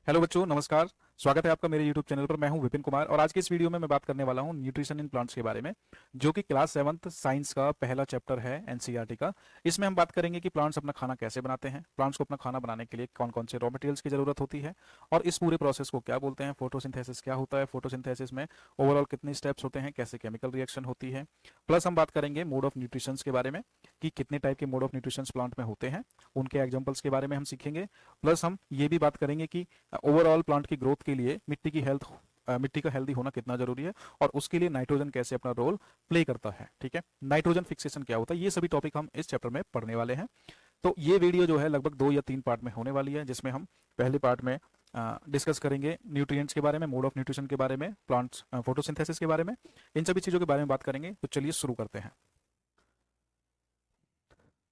Hello बच्चों, नमस्कार। स्वागत है आपका मेरे YouTube चैनल पर। मैं हूं विपिन कुमार और आज की इस वीडियो में मैं बात करने वाला हूं न्यूट्रिशन इन प्लांट्स के बारे में, जो कि क्लास 7th साइंस का पहला चैप्टर है एनसीईआरटी का। इसमें हम बात करेंगे कि प्लांट्स अपना खाना कैसे बनाते हैं, प्लांट्स को अपना खाना बनाने के लिए कौन कौन से रॉ मटेरियल्स की जरूरत होती है और इस पूरे प्रोसेस को क्या बोलते हैं, फोटोसिंथेसिस क्या होता है, फोटोसिंथेसिस में ओवरऑल कितने स्टेप्स होते हैं, कैसे केमिकल रिएक्शन होती है। प्लस हम बात करेंगे मोड ऑफ न्यूट्रिशन के बारे में कि कितने टाइप के मोड ऑफ न्यूट्रिशन प्लांट में होते हैं, उनके एग्जाम्पल्स के बारे में हम सीखेंगे। प्लस हम ये भी बात करेंगे कि ओवरऑल प्लांट की ग्रोथ के लिए मिट्टी का हेल्दी होना कितना जरूरी है और उसके लिए नाइट्रोजन कैसे अपना रोल प्ले करता है। ठीक है, नाइट्रोजन फिक्सेशन क्या होता है, ये सभी टॉपिक हम इस चैप्टर में पढ़ने वाले हैं। तो ये वीडियो जो है लगभग 2 या 3 पार्ट में होने वाली है, जिसमें हम पहले पार्ट में डिस्कस करेंगे न्यूट्रिएंट्स के बारे में, मोड ऑफ न्यूट्रिशन के बारे में, प्लांट्स फोटोसिंथेसिस के बारे में, इन सभी चीजों के बारे में बात करेंगे। तो चलिए शुरू करते हैं।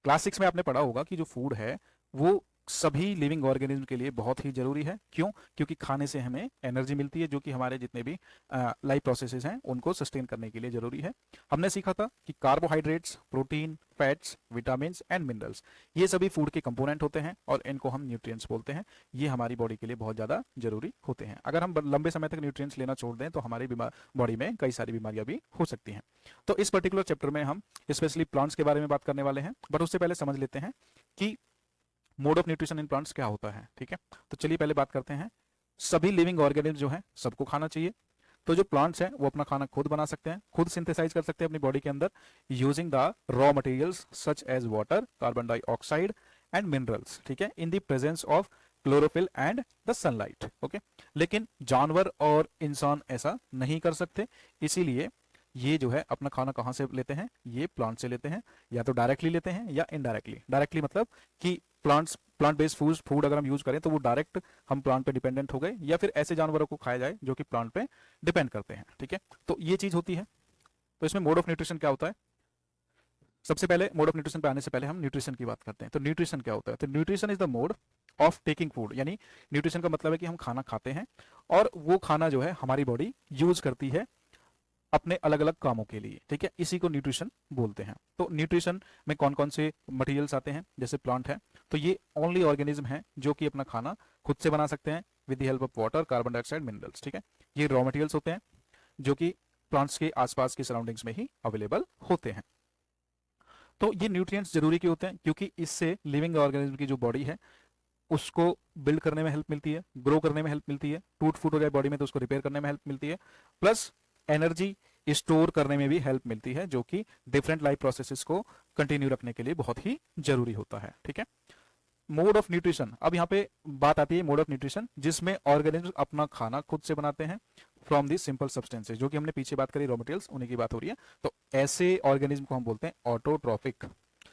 क्लास 6 में आपने पढ़ा होगा कि जो फूड है वो सभी लिविंग ऑर्गेनिज्म के लिए बहुत ही जरूरी है। क्यों? क्योंकि खाने से हमें एनर्जी मिलती है, जो कि हमारे जितने भी लाइफ प्रोसेसेस हैं उनको सस्टेन करने के लिए जरूरी है। हमने सीखा था कि carbohydrates, protein, fats, vitamin and minerals, ये सभी फूड के कंपोनेंट होते हैं और इनको हम न्यूट्रिएंट्स बोलते हैं। ये हमारी बॉडी के लिए बहुत ज़्यादा जरूरी होते हैं। अगर हम लंबे समय तक न्यूट्रिएंट्स लेना छोड़ दें तो हमारी बॉडी में कई सारी बीमारियां भी हो सकती हैं। तो इस पर्टिकुलर चैप्टर में हम स्पेशली प्लांट्स के बारे में बात करने वाले हैं, बट उससे पहले समझ लेते हैं कि mode of nutrition in plants क्या होता है। ठीक है, तो चलिए पहले बात करते हैं। सभी लिविंग ऑर्गेनिज्म जो है सबको खाना चाहिए। तो जो प्लांट्स हैं वो अपना खाना खुद बना सकते हैं, खुद सिंथेसाइज कर सकते हैं अपनी बॉडी के अंदर using the raw materials such as water, carbon dioxide and minerals. ठीक है, in the presence of chlorophyll and the sunlight. Okay, लेकिन जानवर और इंसान ऐसा नहीं कर सकते, इसीलिए ये जो है अपना खाना कहाँ से लेते हैं, ये प्लांट से लेते हैं। या तो डायरेक्टली लेते हैं या इनडायरेक्टली। डायरेक्टली मतलब कि प्लांट बेस्ड फूड अगर हम यूज करें तो वो डायरेक्ट हम प्लांट पे डिपेंडेंट हो गए, या फिर ऐसे जानवरों को खाया जाए जो कि प्लांट पे डिपेंड करते हैं। ठीक है, तो ये चीज होती है। तो इसमें मोड ऑफ न्यूट्रिशन क्या होता है, सबसे पहले मोड ऑफ न्यूट्रिशन पे आने से पहले हम न्यूट्रिशन की बात करते हैं। तो न्यूट्रिशन क्या होता है? तो nutrition is the mode of taking food, यानी न्यूट्रिशन का मतलब है कि हम खाना खाते हैं और वो खाना जो है हमारी बॉडी यूज करती है अपने अलग अलग कामों के लिए। ठीक है, इसी को न्यूट्रिशन बोलते हैं। तो न्यूट्रिशन में कौन कौन से मटेरियल्स आते हैं? जैसे प्लांट है तो ये ओनली ऑर्गेनिज्म है जो कि अपना खाना खुद से बना सकते हैं with the help of water, carbon dioxide, minerals. ठीक है, ये रॉ मटेरियल्स होते हैं जो कि प्लांट्स के आसपास की सराउंडिंग्स में ही अवेलेबल होते हैं। तो ये न्यूट्रिएंट्स जरूरी क्यों होते हैं? क्योंकि इससे लिविंग ऑर्गेनिज्म की जो बॉडी है उसको बिल्ड करने में हेल्प मिलती है, ग्रो करने में हेल्प मिलती है, टूट फूट हो जाए बॉडी में तो उसको रिपेयर करने में हेल्प मिलती है, प्लस एनर्जी स्टोर करने में भी हेल्प मिलती है, जो कि डिफरेंट लाइफ प्रोसेसेस को कंटिन्यू रखने के लिए बहुत ही जरूरी होता है। ठीक है, मोड ऑफ न्यूट्रिशन, अब यहाँ पे बात आती है मोड ऑफ न्यूट्रिशन जिसमें ऑर्गेनिज्म अपना खाना खुद से बनाते हैं फ्रॉम दी सिंपल सब्सटेंसेज, जो कि हमने पीछे बात करी रॉ मटेरियल्स, उन्हीं की बात हो रही है। तो ऐसे ऑर्गेनिज्म को हम बोलते हैं ऑटोट्रॉफिक,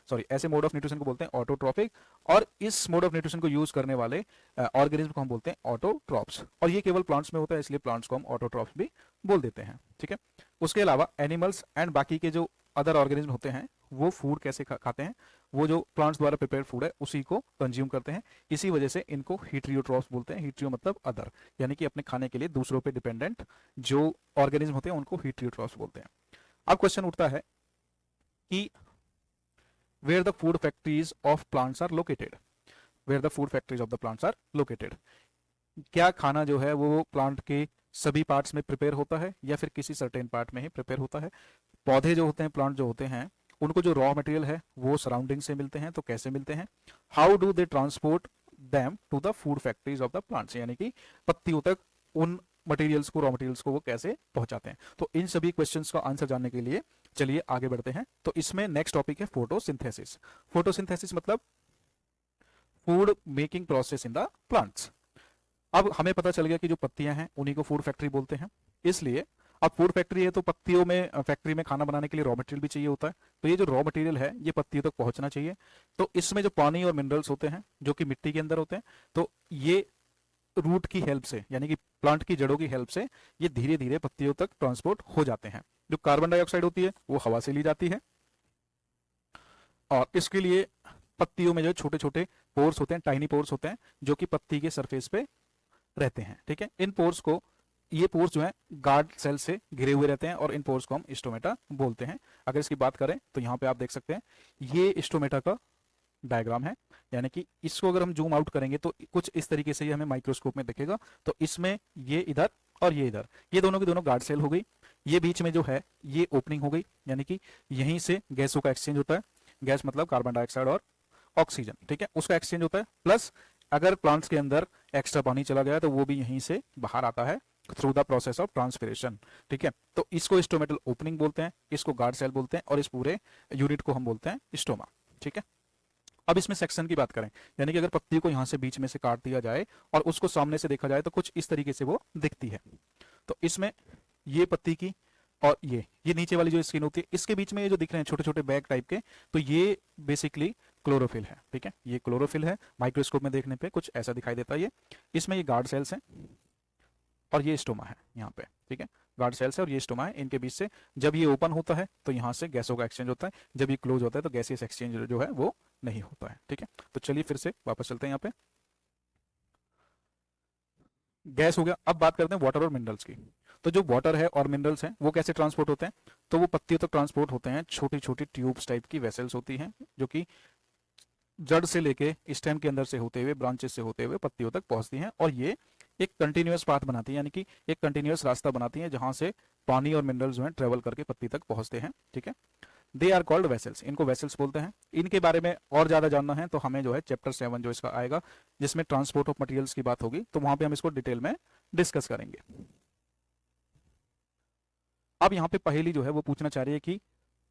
सॉरी ऐसे मोड ऑफ न्यूट्रिशन को बोलते हैं ऑटोट्रॉफिक, और इस मोड ऑफ न्यूट्रिशन को यूज करने वाले ऑर्गेनिज्म को हम बोलते हैं ऑटोट्रॉप्स, और ये केवल प्लांट्स में होता है, इसलिए प्लांट्स को हम ऑटोट्रॉप्स भी बोल देते हैं। ठीक है, उसके अलावा एनिमल्स एंड बाकी के जो अदर ऑर्गेनिज्म होते हैं वो फूड कैसे खाते हैं, वो जो प्लांट्स द्वारा प्रिपेयर फूड है उसी को कंज्यूम करते हैं। इसी वजह से इनको हीट्रियोट्रॉप्स बोलते हैं। हीट्रियो मतलब अदर, यानी कि अपने खाने के लिए दूसरों पे डिपेंडेंट जो ऑर्गेनिज्म होते हैं उनको हीट्रियोट्रॉप्स बोलते हैं। अब क्वेश्चन उठता है कि where the food factories of plants are located, where the food factories of the plants are located, क्या खाना जो है वो प्लांट के सभी पार्ट्स में प्रिपेयर होता है या फिर किसी सर्टेन पार्ट में ही प्रिपेयर होता है? पौधे जो होते हैं, प्लांट जो होते हैं, उनको जो रॉ मटेरियल है वो सराउंडिंग से मिलते हैं। तो कैसे मिलते हैं? How do they transport them to the food factories of the plants, यानी कि पत्तियों तक उन मटेरियल्स को, रॉ मटेरियल्स को वो कैसे पहुंचाते हैं। तो इन सभी क्वेश्चंस का आंसर जानने के लिए चलिए आगे बढ़ते हैं। तो इसमें नेक्स्ट टॉपिक है फोटोसिंथेसिस। फोटोसिंथेसिस मतलब food making process in the plants. अब हमें पता चल गया कि जो पत्तियां हैं उन्हीं को फूड फैक्ट्री बोलते हैं, इसलिए अब फूड फैक्ट्री है तो पत्तियों में, फैक्ट्री में खाना बनाने के लिए रॉ मटेरियल भी चाहिए होता है। तो ये जो रॉ मटेरियल है ये पत्तियों तक पहुंचना चाहिए। तो इसमें जो पानी और मिनरल्स होते हैं जो कि मिट्टी के अंदर होते हैं, तो ये रूट की हेल्प से, यानी कि प्लांट की जड़ों की हेल्प से ये धीरे धीरे पत्तियों तक ट्रांसपोर्ट हो जाते हैं। जो कार्बन डाइऑक्साइड होती है वो हवा से ली जाती है, और इसके लिए पत्तियों में जो छोटे छोटे पोर्स होते हैं, टाइनी पोर्स होते हैं, जो कि पत्ती के सरफेस पे रहते हैं। ठीक है, इन पोर्स को, ये पोर्स जो है गार्ड सेल से घिरे हुए रहते हैं और इन पोर्स को हम स्टोमेटा बोलते हैं। अगर इसकी बात करें तो यहाँ पे आप देख सकते हैं ये स्टोमेटा का डायग्राम है, यानी कि इसको अगर हम जूम आउट करेंगे तो कुछ इस तरीके से ये हमें माइक्रोस्कोप में दिखेगा। तो इसमें ये इधर और ये इधर, ये दोनों की दोनों गार्ड सेल हो गई। ये बीच में जो है ये ओपनिंग हो गई, यानी कि यहीं से गैसों का एक्सचेंज होता है। गैस मतलब कार्बन डाइऑक्साइड और ऑक्सीजन, ठीक है, उसका एक्सचेंज होता है। प्लस अगर प्लांट्स के अंदर एक्स्ट्रा पानी चला गया तो वो भी यहीं से बाहर आता है through the process of transpiration, ठीक है। तो इसको स्टोमेटल ओपनिंग बोलते हैं, इसको गार्ड सेल बोलते हैं, और इस पूरे यूनिट को हम बोलते हैं स्टोमा, ठीक है। अब इसमें सेक्शन की बात करें, यानी कि अगर पत्ती को यहां से बीच में से काट दिया जाए और उसको सामने से देखा जाए तो कुछ इस तरीके से वो दिखती है। तो इसमें ये पत्ती की और ये नीचे वाली जो स्किन होती है, इसके बीच में ये जो दिख रहे हैं छोटे छोटे बैग टाइप के, तो ये बेसिकली क्लोरोफिल है, ठीक है, ये क्लोरोफिल है। माइक्रोस्कोप में देखने पे कुछ ऐसा दिखाई देता है ये। इसमें ये गार्ड सेल्स हैं और ये स्टोमा है यहाँ पे, ठीक है, गार्ड सेल्स है और ये स्टोमा है। इनके बीच से जब ये ओपन होता है तो यहाँ से गैसों का एक्सचेंज होता है, जब ये क्लोज होता है तो गैसियस एक्सचेंज जो है वो नहीं होता है, ठीक है। तो चलिए फिर से वापस चलते हैं यहाँ पे। गैस हो गया, अब बात करते हैं वाटर और मिनरल्स की। तो जो वाटर है और मिनरल्स हैं वो कैसे ट्रांसपोर्ट होते हैं, तो वो पत्तियों तक ट्रांसपोर्ट होते हैं। छोटी छोटी ट्यूब्स टाइप की वेसल्स होती हैं जो कि जड़ से लेके स्टेम के अंदर से होते हुए, ब्रांचेस से होते हुए पत्तियों तक पहुंचती हैं, और ये एक कंटिन्यूअस पाथ बनाती है, यानी कि एक कंटिन्यूअस रास्ता बनाती है जहां से पानी और मिनरल्स जो है ट्रेवल करके पत्ती तक पहुंचते हैं, ठीक है। दे आर कॉल्ड वेसल्स, इनको वेसल्स बोलते हैं। इनके बारे में और ज्यादा जानना है तो हमें जो है चैप्टर 7 जो इसका आएगा, जिसमें ट्रांसपोर्ट ऑफ मटेरियल्स की बात होगी, तो वहां पे हम इसको डिटेल में डिस्कस करेंगे। अब यहाँ पे पहेली जो है वो पूछना चाह रही है कि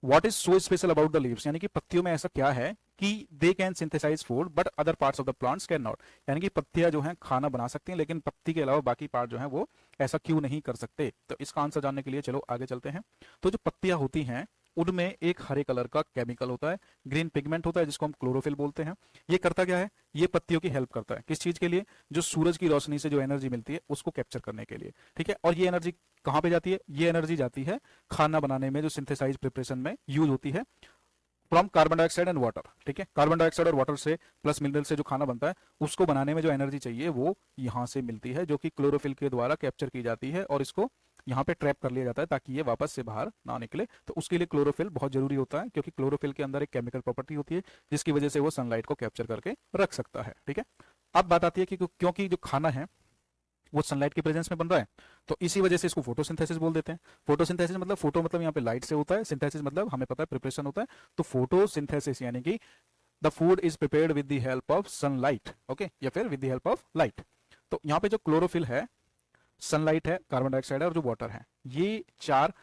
what is so special about the leaves, यानी कि पत्तियों में ऐसा क्या है कि they can synthesise food but other parts of the plants can not, यानी कि पत्तियां जो हैं खाना बना सकती हैं लेकिन पत्ती के अलावा बाकी पार्ट जो है वो ऐसा क्यों नहीं कर सकते। तो इसका आंसर जानने के लिए चलो आगे चलते हैं। तो जो पत्तियां होती हैं उनमें एक हरे कलर का केमिकल होता है, ग्रीन पिगमेंट होता है, जिसको हम क्लोरोफिल बोलते हैं। ये करता क्या है, ये पत्तियों की हेल्प करता है, किस चीज के लिए, जो सूरज की रोशनी से जो एनर्जी मिलती है उसको कैप्चर करने के लिए, ठीक है। और ये एनर्जी कहाँ पे जाती है, ये एनर्जी जाती है खाना बनाने में, जो सिंथेसाइज प्रिपरेशन में यूज होती है, from carbon dioxide and water, ठीक है। कार्बन डाइऑक्साइड और वाटर से प्लस मिनरल से जो खाना बनता है उसको बनाने में जो एनर्जी चाहिए वो यहाँ से मिलती है, जो कि क्लोरोफिल के द्वारा कैप्चर की जाती है और इसको यहाँ पे ट्रैप कर लिया जाता है ताकि ये वापस से बाहर ना निकले। तो उसके लिए क्लोरोफिल बहुत जरूरी होता है, क्योंकि क्लोरोफिल के अंदर एक केमिकल प्रॉपर्टी होती है जिसकी वजह से वो सनलाइट को कैप्चर करके रख सकता है, ठीक है। अब बात आती है कि क्योंकि जो खाना है वो सनलाइट के प्रेजेंस में बन रहा है, तो इसी वजह से इसको फोटोसिंथेसिस बोल देते हैं। फोटोसिंथेसिस मतलब, फोटो मतलब यहाँ पे लाइट से होता है, सिंथेसिस मतलब हमें पता है प्रिपरेशन होता है। तो फोटोसिंथेसिस यानी कि the food is prepared with the help of sunlight, okay, या फिर with the help of light. तो यहाँ पे जो क्लोरोफिल है, सनलाइट है, कार्बन डाइऑक्साइड है और जो वाटर है, ये चार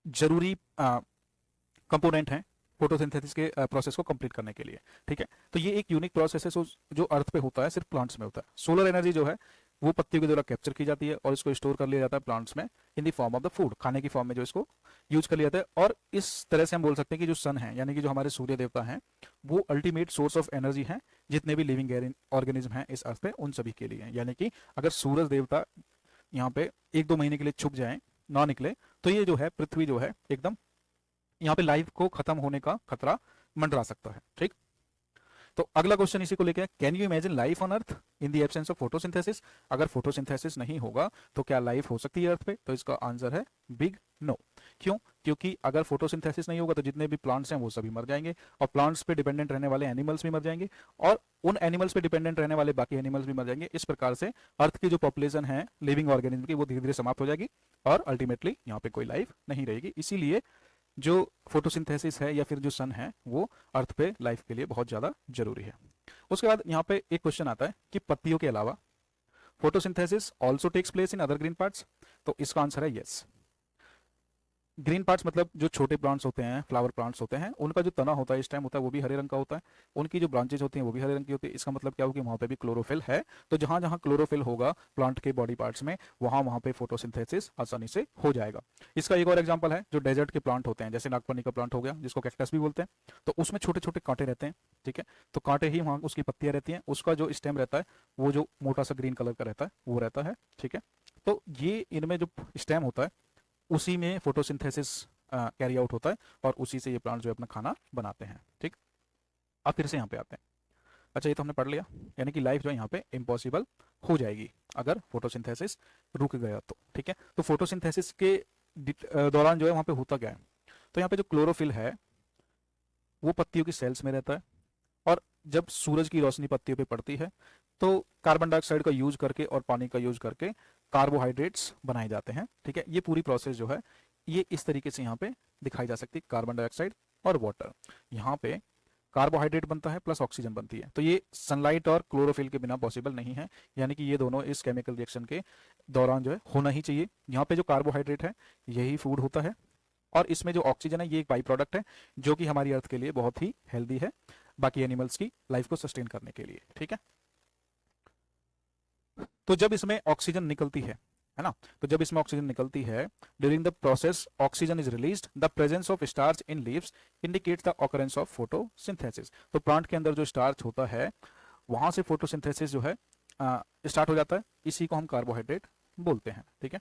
जरूरी कंपोनेंट हैं फोटोसिंथेसिस के प्रोसेस को कंप्लीट करने के लिए, ठीक है। तो ये एक यूनिक प्रोसेस है जो अर्थ पे होता है, सिर्फ प्लांट्स में होता है। सोलर एनर्जी जो है वो पत्तियों के द्वारा कैप्चर की जाती है और इसको स्टोर कर लिया जाता है प्लांट्स में in the form of the food, खाने की फॉर्म में जो इसको यूज कर लिया जाता है। और इस तरह से हम बोल सकते हैं कि जो सन है, यानी कि जो हमारे सूर्य देवता हैं, वो अल्टीमेट सोर्स ऑफ एनर्जी है जितने भी लिविंग ऑर्गेनिज्म हैं इस अर्थ पे, उन सभी के लिए। यानी कि अगर सूरज देवता यहाँ पे 1-2 महीने के लिए छुप जाए, ना निकले, तो ये जो है पृथ्वी जो है एकदम यहाँ पे लाइफ को खत्म होने का खतरा मंडरा सकता है, ठीक। तो अगला क्वेश्चन इसी को लेके है, can you imagine life on earth in the absence of photosynthesis, अगर फोटोसिंथेसिस नहीं होगा तो क्या लाइफ हो सकती है अर्थ पे, तो इसका आंसर है बिग नो। क्यों, क्योंकि अगर फोटोसिंथेसिस नहीं होगा तो जितने भी प्लांट्स हैं वो सभी मर जाएंगे, और प्लांट्स पे डिपेंडेंट रहने वाले एनिमल्स भी मर जाएंगे, और उन एनिमल्स पे डिपेंडेंट रहने वाले बाकी एनिमल्स भी मर जाएंगे। इस प्रकार से अर्थ की जो पॉपुलेशन है लिविंग ऑर्गेनिज्म की वो धीरे धीरे समाप्त हो जाएगी और अल्टीमेटली यहाँ पे कोई लाइफ नहीं रहेगी। इसीलिए जो फोटोसिंथेसिस है या फिर जो सन है वो अर्थ पे लाइफ के लिए बहुत ज्यादा जरूरी है। उसके बाद यहाँ पे एक क्वेश्चन आता है कि पत्तियों के अलावा photosynthesis also takes place in other green parts, तो इसका आंसर है यस। ग्रीन पार्ट्स मतलब जो छोटे प्लांट्स होते हैं, फ्लावर प्लांट्स होते हैं, उनका जो तना होता है इस टाइम होता है वो भी हरे रंग का होता है, उनकी जो ब्रांचेज होती हैं वो भी हरे रंग की होती है। इसका मतलब क्या होगा कि वहाँ पे भी क्लोरोफिल है। तो जहां जहां क्लोरोफिल होगा प्लांट के बॉडी पार्ट्स में, वहां वहां पे फोटोसिंथेसिस आसानी से हो जाएगा। इसका एक और एग्जाम्पल है, जो डेजर्ट के प्लांट होते हैं, जैसे नागफनी का प्लांट हो गया जिसको कैक्टस भी बोलते हैं, तो उसमें छोटे छोटे कांटे रहते हैं, ठीक है। तो कांटे ही वहाँ उसकी पत्तियां रहती हैं, उसका जो स्टेम रहता है वो जो मोटा सा ग्रीन कलर का रहता है वो रहता है, ठीक है। तो ये इनमें जो स्टेम होता है उसी में फोटोसिंथेसिस कैरी आउट होता है और उसी से ये प्लांट जो है अपना खाना बनाते हैं, ठीक। अब फिर से यहाँ पे आते हैं। अच्छा, ये तो हमने पढ़ लिया, यानी कि लाइफ जो है यहाँ पे इम्पॉसिबल हो जाएगी अगर फोटोसिंथेसिस रुक गया तो, ठीक है। तो फोटोसिंथेसिस के दौरान जो है वहाँ पे होता क्या है, तो यहाँ पे जो क्लोरोफिल है वो पत्तियों की सेल्स में रहता है जब सूरज की रोशनी पत्तियों पे पड़ती है तो कार्बन डाइऑक्साइड का यूज करके और पानी का यूज करके कार्बोहाइड्रेट्स बनाए जाते हैं। ठीक है, ये पूरी प्रोसेस जो है ये इस तरीके से यहाँ पे दिखाई जा सकती है, कार्बन डाइऑक्साइड और वाटर। यहाँ पे कार्बोहाइड्रेट बनता है प्लस ऑक्सीजन बनती है, तो ये सनलाइट और क्लोरोफिल के बिना पॉसिबल नहीं है, यानी कि ये दोनों इस केमिकल रिएक्शन के दौरान जो है होना ही चाहिए। यहाँ पे जो कार्बोहाइड्रेट है यही फूड होता है, और इसमें जो ऑक्सीजन है ये एक बाई प्रोडक्ट है जो कि हमारी अर्थ के लिए बहुत ही हेल्दी है बाकी एनिमल्स की लाइफ को सस्टेन करने के लिए। ठीक है, तो जब इसमें ऑक्सीजन निकलती है ना, तो जब इसमें ऑक्सीजन निकलती है during the process oxygen is released, the presence of starch in leaves indicates the occurrence of photosynthesis. तो प्लांट के अंदर जो स्टार्च होता है वहां से फोटोसिंथेसिस जो है स्टार्ट हो जाता है, इसी को हम कार्बोहाइड्रेट बोलते हैं। ठीक है,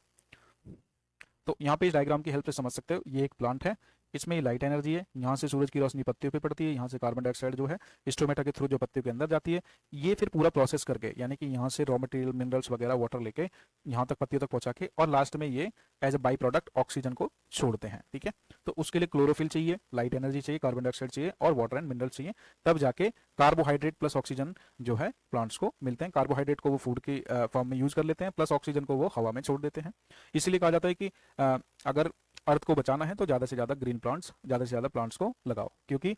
तो यहाँ पे इस डायग्राम की हेल्प से समझ सकते हो, ये एक प्लांट है, इसमें लाइट एनर्जी है, यहाँ से सूरज की रोशनी पत्तियों पे पड़ती है, यहाँ से कार्बन डाइऑक्साइड जो है स्टोमेटा के थ्रू जो पत्तियों के अंदर जाती है, ये फिर पूरा प्रोसेस करके यानी कि यहाँ से रॉ मटेरियल मिनरल्स वगैरह वाटर लेके यहाँ तक पत्तियों तक पहुंचा के और लास्ट में ये as a by product oxygen को छोड़ते हैं। ठीक है, तो उसके लिए क्लोरोफिल चाहिए, लाइट एनर्जी चाहिए, कार्बन डाइऑक्साइड चाहिए और वाटर एंड मिनरल्स चाहिए, तब जाके कार्बोहाइड्रेट प्लस ऑक्सीजन जो है प्लांट्स को मिलते हैं। कार्बोहाइड्रेट को वो फूड की फॉर्म में यूज कर लेते हैं, प्लस ऑक्सीजन को वो हवा में छोड़ देते हैं। इसीलिए कहा जाता है कि अगर अर्थ को बचाना है तो ज़्यादा से ज़्यादा ग्रीन प्लांट्स, ज़्यादा से ज़्यादा प्लांट्स को लगाओ, क्योंकि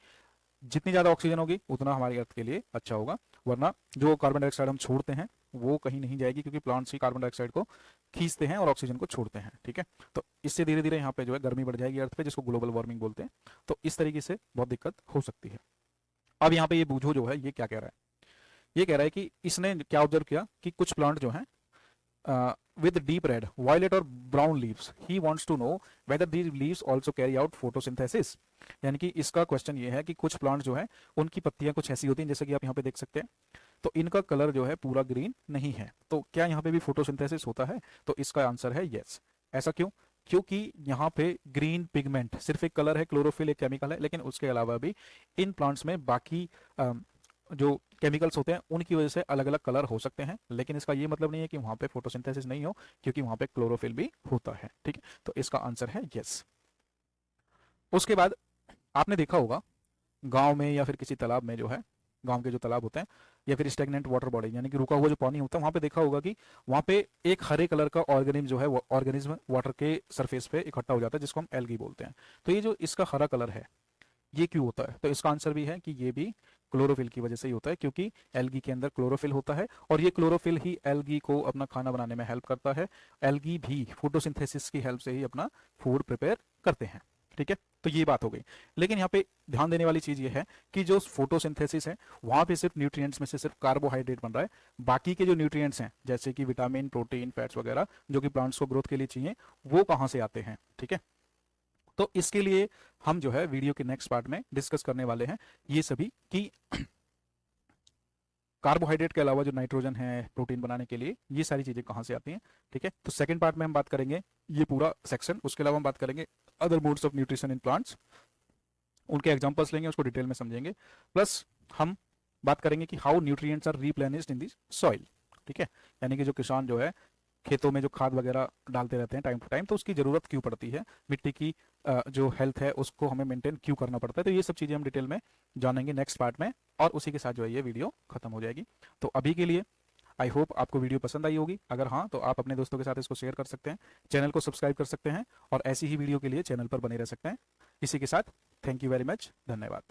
जितनी ज़्यादा ऑक्सीजन होगी उतना हमारी अर्थ के लिए अच्छा होगा, वरना जो कार्बन डाइऑक्साइड हम छोड़ते हैं वो कहीं नहीं जाएगी, क्योंकि प्लांट्स ही कार्बन डाइऑक्साइड को खींचते हैं और ऑक्सीजन को छोड़ते हैं। ठीक है, तो इससे धीरे धीरे यहाँ पे जो है गर्मी बढ़ जाएगी अर्थ पे, जिसको ग्लोबल वार्मिंग बोलते हैं, तो इस तरीके से बहुत दिक्कत हो सकती है। अब यहाँ पे ये बूझो जो है ये क्या कह रहा है, ये कह रहा है कि इसने क्या ऑब्जर्व किया कि कुछ प्लांट जो है with deep red, violet or brown leaves. He wants to know whether these leaves also carry out photosynthesis. यानी कि इसका क्वेश्चन ये है कि कुछ प्लांट जो है उनकी पत्तियां कुछ ऐसी होती हैं जैसे कि आप यहाँ पे देख सकते हैं, तो इनका कलर जो है पूरा ग्रीन नहीं है, तो क्या यहाँ पे भी फोटोसिंथेसिस होता है? तो इसका आंसर है यस। ऐसा क्यों? क्योंकि यहाँ पे ग्रीन पिगमेंट सिर्फ एक कलर है, क्लोरोफिल एक केमिकल है, लेकिन उसके अलावा भी इन प्लांट्स में बाकी जो केमिकल्स होते हैं उनकी वजह से अलग अलग कलर हो सकते हैं, लेकिन इसका ये मतलब नहीं है कि वहां पे फोटोसिंथेसिस नहीं हो, क्योंकि वहां पे क्लोरोफिल भी होता है। ठीक है, तो इसका आंसर है यस। उसके बाद आपने देखा होगा गांव में या फिर किसी तालाब में जो है, गांव के जो तालाब होते हैं या फिर स्टेगनेंट वाटर बॉडी यानी कि रुका हुआ जो पानी होता है, वहां पे देखा होगा कि वहां पे एक हरे कलर का ऑर्गेनिज्म जो है वो ऑर्गेनिज्म वाटर के सरफेस पे इकट्ठा हो जाता है, जिसको हम एल्गी बोलते हैं। तो ये जो इसका हरा कलर है ये क्यों होता है? तो इसका आंसर भी है कि ये भी क्लोरोफिल की वजह से ही होता है, क्योंकि एल्गी के अंदर क्लोरोफिल होता है और ये क्लोरोफिल ही एल्गी को अपना खाना बनाने में हेल्प करता है। एल्गी भी फोटोसिंथेसिस की हेल्प से ही अपना फूड प्रिपेयर करते हैं। ठीक है, तो ये बात हो गई। लेकिन यहाँ पे ध्यान देने वाली चीज ये है कि जो फोटोसिंथेसिस है वहां पे सिर्फ न्यूट्रिएंट्स में से सिर्फ कार्बोहाइड्रेट बन रहा है, बाकी के जो न्यूट्रिएंट्स हैं जैसे कि विटामिन, प्रोटीन, फैट्स वगैरह जो कि प्लांट्स को ग्रोथ के लिए चाहिए, वो कहाँ से आते हैं? ठीक है, तो इसके लिए हम जो है वीडियो के नेक्स्ट पार्ट में डिस्कस करने वाले हैं ये सभी कि कार्बोहाइड्रेट के अलावा जो नाइट्रोजन है प्रोटीन बनाने के लिए, ये सारी चीजें कहाँ से आती हैं। ठीक है, तो सेकंड पार्ट में हम बात करेंगे ये पूरा सेक्शन, उसके अलावा हम बात करेंगे other modes of nutrition in plants, उनके एग्जांपल्स लेंगे, उसको डिटेल में समझेंगे, प्लस हम बात करेंगे कि how nutrients are replenished in the soil. ठीक है, यानी कि जो किसान जो है खेतों में जो खाद वगैरह डालते रहते हैं टाइम टू टाइम, तो उसकी ज़रूरत क्यों पड़ती है, मिट्टी की जो हेल्थ है उसको हमें मेंटेन क्यों करना पड़ता है, तो ये सब चीज़ें हम डिटेल में जानेंगे नेक्स्ट पार्ट में, और उसी के साथ जो है ये वीडियो खत्म हो जाएगी। तो अभी के लिए आई होप आपको वीडियो पसंद आई होगी, अगर हाँ तो आप अपने दोस्तों के साथ इसको शेयर कर सकते हैं, चैनल को सब्सक्राइब कर सकते हैं और ऐसी ही वीडियो के लिए चैनल पर बने रह सकते हैं। इसी के साथ थैंक यू वेरी मच, धन्यवाद।